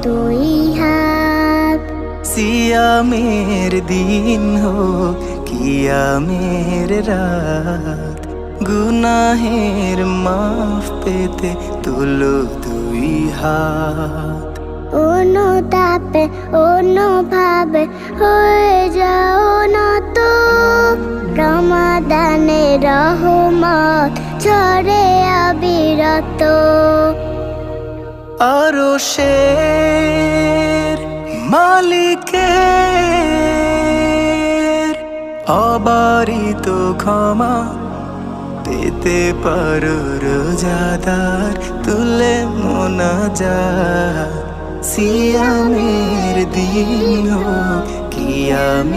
দুই হাত। সিয়ামের দিন হোক কিয়ামের রাত, গুনাহের মাফ পেতে তুলো দুই হাত। অনুতাপে অনুভাবে হয়ে যাও নত, রমাদানে রহমত ঝরে অবিরত। আরশের মালিকের অবারিত ক্ষমা পেতে পারো রোজাদার, তুলে মোনাজাত। সিয়ামের দিন হোক কিয়ামে